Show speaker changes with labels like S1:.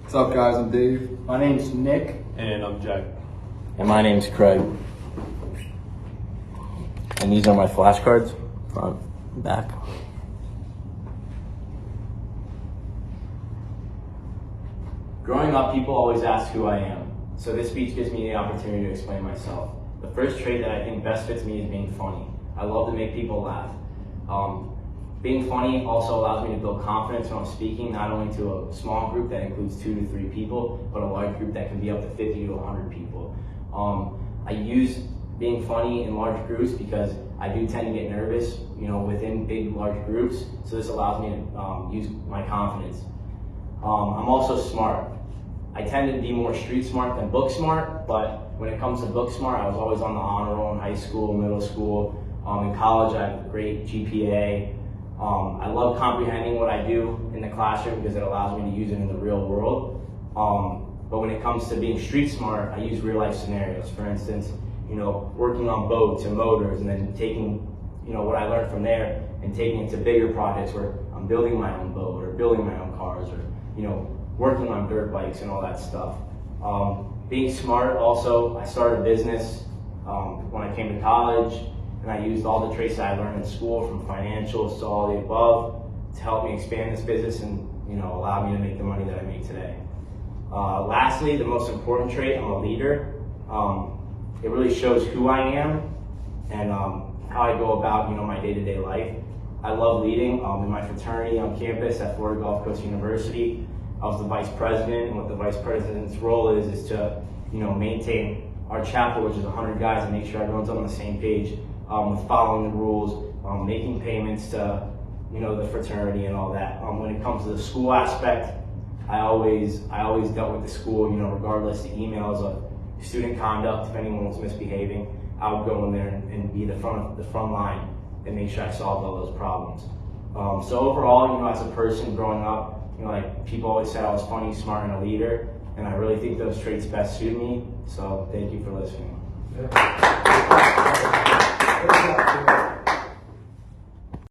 S1: What's up, guys? I'm Dave.
S2: My name's Nick.
S3: And I'm Jack.
S4: And my name's Craig. And these are my flashcards, front and back.
S2: Growing up, people always ask who I am, so this speech gives me the opportunity to explain myself. The first trait that I think best fits me is being funny. I love to make people laugh. Being funny also allows me to build confidence when I'm speaking, not only to a small group that includes 2 to 3 people, but a large group that can be up to 50 to 100 people. I use being funny in large groups because I do tend to get nervous, within big, large groups, so this allows me to use my confidence. I'm also smart. I tend to be more street smart than book smart, but when it comes to book smart, I was always on the honor roll in high school, middle school. In college, I have a great GPA. I love comprehending what I do in the classroom because it allows me to use it in the real world. But when it comes to being street smart, I use real life scenarios. For instance, working on boats and motors, and then taking, what I learned from there and taking it to bigger projects where I'm building my own boat or building my own cars or, working on dirt bikes and all that stuff. Being smart also, I started a business when I came to college, and I used all the traits that I learned in school, from financials to all the above, to help me expand this business and allow me to make the money that I make today. Lastly, the most important trait, I'm a leader. It really shows who I am and how I go about my day-to-day life. I love leading. In my fraternity on campus at Florida Gulf Coast University, I was the vice president, and what the vice president's role is to maintain our chapel, which is 100 guys, and make sure everyone's on the same page with following the rules, making payments to the fraternity and all that. When it comes to the school aspect, I always dealt with the school, regardless the emails of student conduct. If anyone was misbehaving, I would go in there and be the front line and make sure I solved all those problems. So overall, as a person growing up, people always said I was funny, smart, and a leader, and I really think those traits best suit me. So thank you for listening.
S1: Yeah.